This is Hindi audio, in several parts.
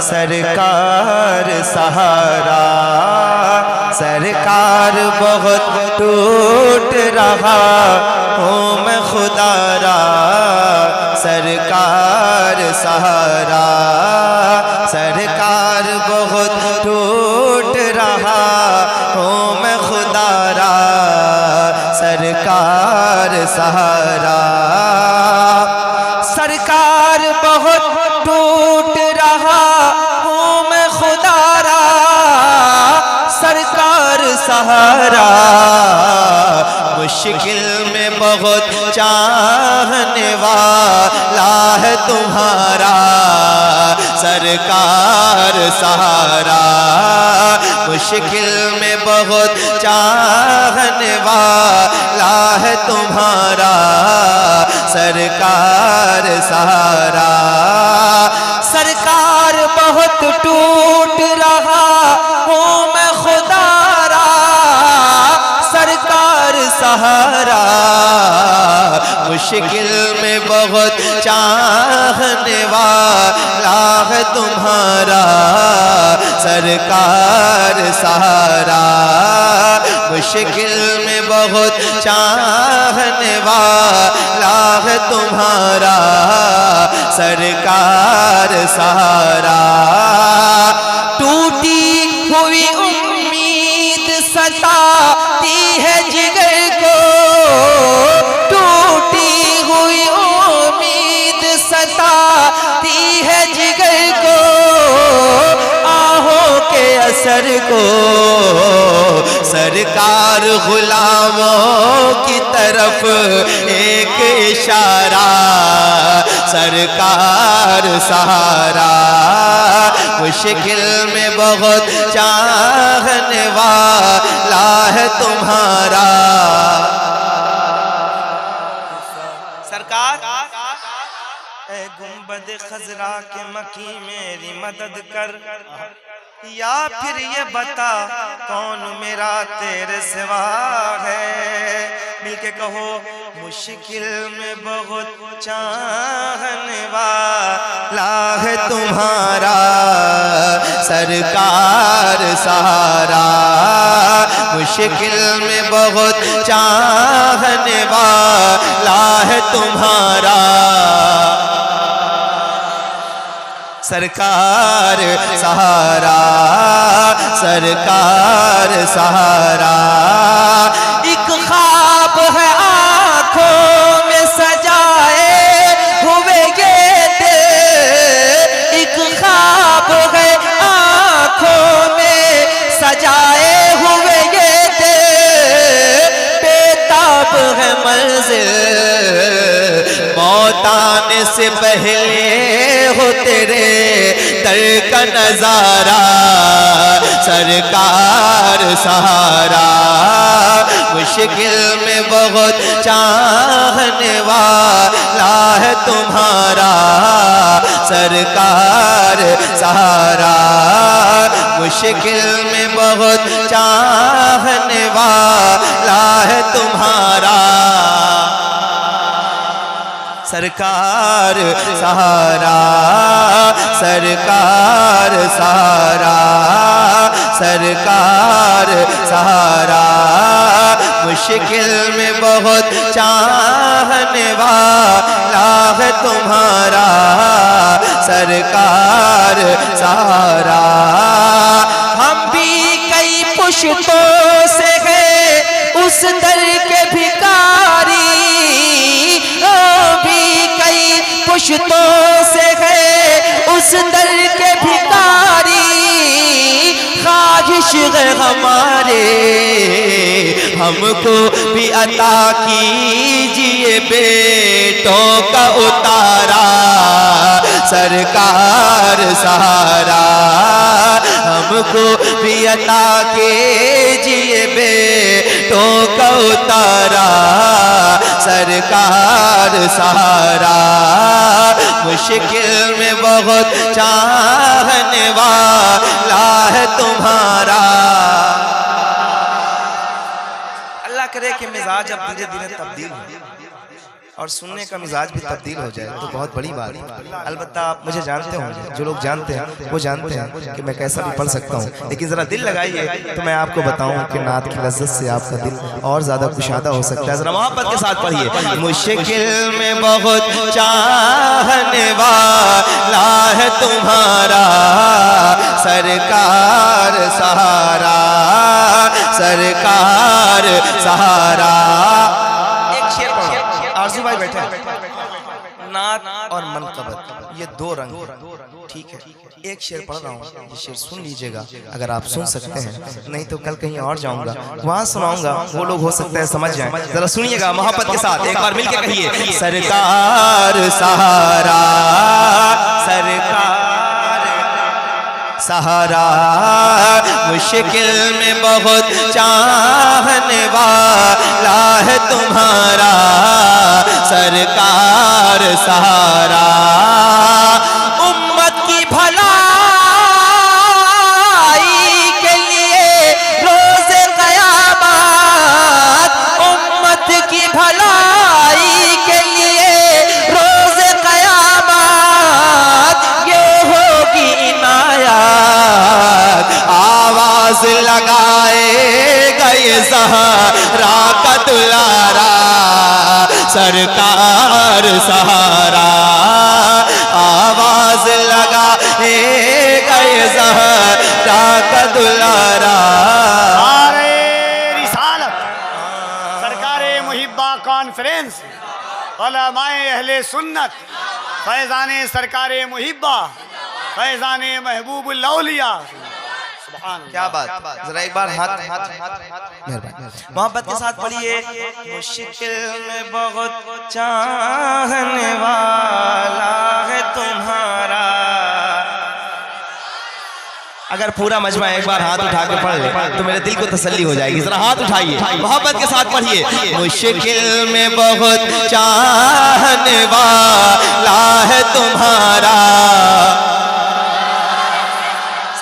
सरकार सहारा, सरकार बहुत टूट रहा हूँ मैं खुदारा। सरकार सहारा, सरकार बहुत टूट रहा हूँ मैं खुदारा। सरकार सहारा, सरकार बहुत टूट रहा हूँ मैं खुदारा। सरकार सहारा, मुश्किल में बहुत चाहने वाला है तुम्हारा। सरकार सहारा, मुश्किल में बहुत चाहने वाला है तुम्हारा। सरकार सहारा, सरकार बहुत टूट रहा हूँ मैं खुदारा। सरकार सहारा, मुश्किल में बहुत चाहने वाला है तुम्हारा। सरकार सहारा, मुश्किल में बहुत चाहने वाला है तुम्हारा। सरकार सहारा, टूटी हुई उम्मीद सताती है जिगर को। टूटी हुई उम्मीद सताती है जिगर को। आहों के असर को सरकार गुलामों की तरफ एक इशारा। सरकार सहारा, मुश्किल में बहुत चाहने वाला है तुम्हारा। सरकार ए गुंबद खजरा के मकी मेरी मदद कर, या फिर ये बता कौन मेरा तेरे सिवा है। मिलके कहो, मुश्किल में बहुत चाहने वाला है तुम्हारा। सरकार सहारा, मुश्किल में बहुत चाहने वाला है तुम्हारा। सरकार सहारा, सरकार सहारा, एक ख्वाब है आँखों में सजाए हुए ये दिल। एक ख्वाब है आँखों में सजाए हुए ये दिल। बेताब है मंजिल, मौत आने से पहले हो तेरे दर का नजारा। सरकार सहारा, मुश्किल में बहुत चाहने वाला है तुम्हारा। सरकार सहारा, मुश्किल में बहुत चाहने वाला है तुम्हारा। सरकार सहारा, सरकार सहारा, सरकार सहारा, मुश्किल में बहुत चाहने वाला है तुम्हारा। सरकार सहारा, हम भी कई पुश्तों से गए उस दर के भिखारी। पुश्तों से है उस दर के भिखारी। ख्वाहिश है हमारे, हमको भी अता कीजिए बेटों का उतारा। सरकार सहारा, हमको भी अता कीजिए बेटों का उतारा। सरकार सहारा, मुश्किल में बहुत चाहने वाला है तुम्हारा। अल्लाह करे कि मिजाज अब धीरे धीरे तब्दील हो। और सुनने का मिजाज भी तब्दील हो जाए तो बहुत बड़ी बात है। अलबत्ता आप मुझे जानते होंगे, जो लोग जानते हैं वो जानते हैं कि मैं कैसा भी पढ़ सकता हूँ, लेकिन ज़रा दिल लगाइए तो मैं आपको बताऊँ कि नात की लज्जत से आपका दिल और ज़्यादा कुशादा हो सकता है। ज़रा मोहब्बत के साथ पढ़िए। मुश्किल में बहुत चाहने वाला है तुम्हारा सरकार सहारा, सरकार सहारा। एक शेर पढ़ो, आरजू भाई बैठे हैं। नात और मनकबत ये दो रंग हैं, ठीक है। एक शेर पढ़ रहा हूँ, ये शेर सुन लीजिएगा अगर आप सुन सकते हैं, नहीं तो कल कहीं और जाऊंगा वहां सुनाऊंगा, वो लोग हो सकता है समझ जाएं। जरा सुनिएगा मोहब्बत के साथ, एक बार मिलके कहिए सरकार सहारा, सरकार सहारा। मुश्किल में बहुत चाहने वाला है तुम्हारा सरकार सहारा। उम्मत की भलाई के लिए रोज़े क़यामत, उम्मत की भलाई के लिए रोज़े क़यामत ये होगी इनायत। आवाज लगाएगा ये ज़हरा का दुलारा सरकार सहारा। आवाज लगाएगा ये ज़हरा का दुलारा। रिसालत सरकार मुहिब्बा कॉन्फ्रेंस उलमाए अहले सुन्नत फैज़ाने सरकार मुहिब्बा फैज़ाने महबूबुल औलिया। क्या बात, जरा एक बार हाथ मोहब्बत के साथ पढ़िए। मुश्किल में बहुत चाहने वाला है तुम्हारा। अगर पूरा मजमा एक बार हाथ उठा के पढ़ ले तो मेरे दिल को तसल्ली हो जाएगी। जरा हाथ उठाइए, मोहब्बत के साथ पढ़िए। मुश्किल में बहुत चाहने वाला है तुम्हारा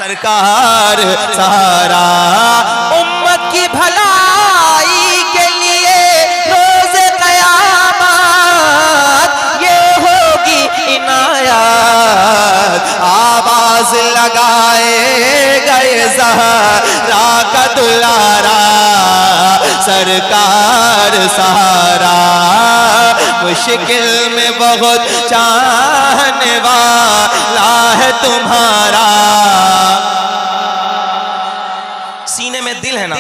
सरकार सहारा। उम्मत की भलाई के लिए रोज़े क़यामत ये होगी इनायत। आवाज लगाएगा ये ज़हरा का दुलारा सरकार सहारा। मुश्किल में बहुत चाहने वाला है तुम्हारा। सीने में दिल है ना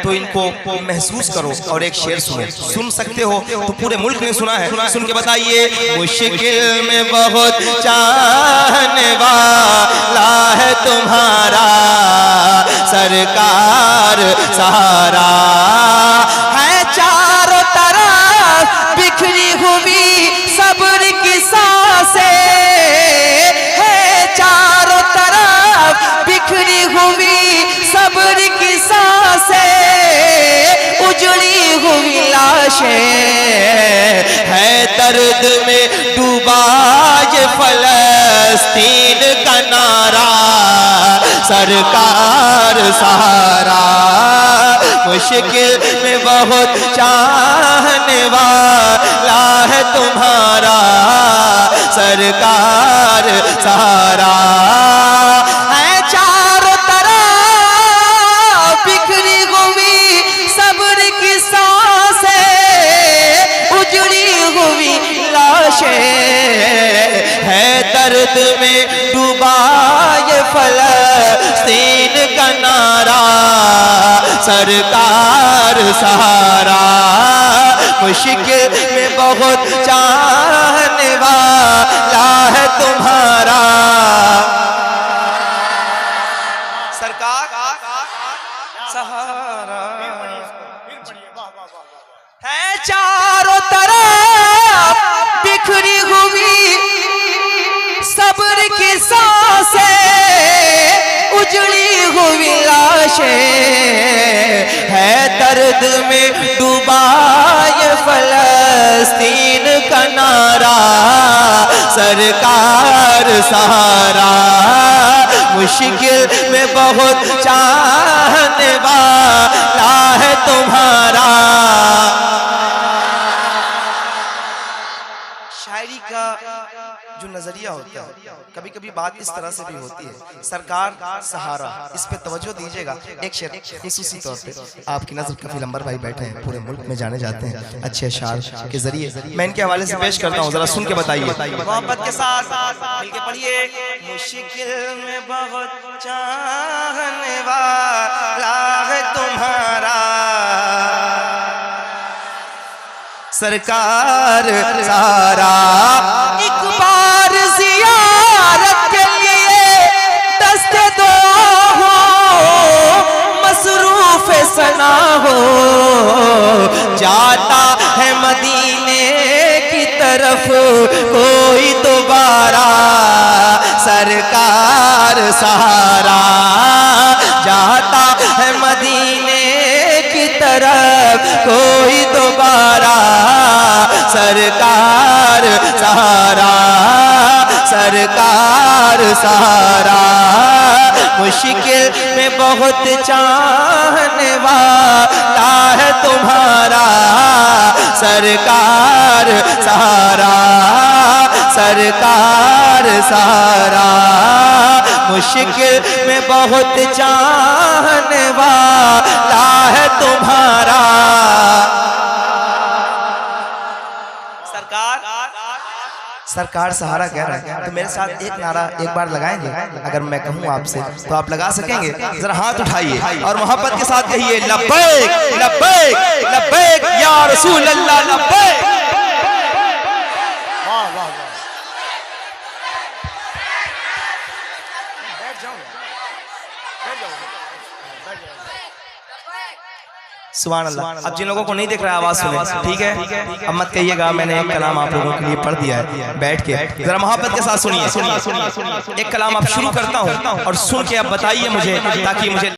तो इनको महसूस करो और एक शेर सुनो। सुन सकते हो तो पूरे मुल्क ने सुना है, सुन के बताइए। मुश्किल में बहुत चाहने वाला है तुम्हारा सरकार सहारा। है चारों तरफ बिखरी हुई सब्र की सांसें, है चारों तरफ बिखरी हुई सब्र की सांसें, उजड़ी हुई लाशें, है दर्द में डूबा ये फलस्तीन का नारा सरकार सहारा। मुश्किल में बहुत चाहने वाला है तुम्हारा सरकार सहारा। है चारों तरफ बिखरी हुई सब्र की सांसें, उजड़ी हुई लाशें, है दर्द में डूबा ये फलस्तीन का नारा सरकार सहारा। मुश्किल में बहुत चाहने वाला है तुम्हारा सरकार सहारा। है चारों तरफ बिखरी हुई सब्र की सांसें, उजड़ी हुई लाशें, है दर्द में डूबा ये फलस्तीन का नारा सरकार सहारा। मुश्किल में बहुत चाहने वाला है तुम्हारा कभी बात इस तरह से भी होती है। सरकार सहारा, इस पे तवज्जो दीजिएगा। एक शेर खुसूसी तौर पे आपकी नजर कफील अंबर भाई बैठे हैं, पूरे मुल्क में जाने जाते हैं अच्छे अशार के जरिए, मैं इनके हवाले से पेश करता हूँ, जरा सुन के बताइए। मोहब्बत के साथ मिलके पढ़िए। मुश्किल में बहुत चाहने वाला है तुम्हारा सरकार सारा, एक बार जियारत के लिए दस्ते दो हो, मसरूफ सना हो, जाता है मदीने की तरफ कोई दोबारा सरकार सहारा, जाता है मदीने की तरफ कोई दोबारा सरकार सहारा, सरकार सहारा। मुश्किल में बहुत चाहने वाला है तुम्हारा सरकार सहारा, सरकार सहारा। मुश्किल में बहुत चाहने वाला है तुम्हारा सरकार सहारा कह रहा है। तो मेरे साथ एक नारा एक बार लगाएंगे, अगर मैं कहूँ आपसे तो आप लगा सकेंगे? जरा हाथ उठाइए और मोहब्बत के साथ कहिए लब्बैक लब्बैक लब्बैक या रसूल अल्लाह लब्बैक। वाह वाह वाह, बैठ जाओ, बैठ जाओ, बैठ जाओ। सुभान अल्लाह। अब जिन लोगों को नहीं दिख रहा है आवाज सुने, ठीक है? अब मत कहिएगा मैंने एक कलाम आप लोगों के लिए पढ़ दिया है, बैठ के जरा मोहब्बत के साथ सुनिए। एक कलाम आप शुरू करता हूँ और सुन के अब बताइए मुझे, ताकि मुझे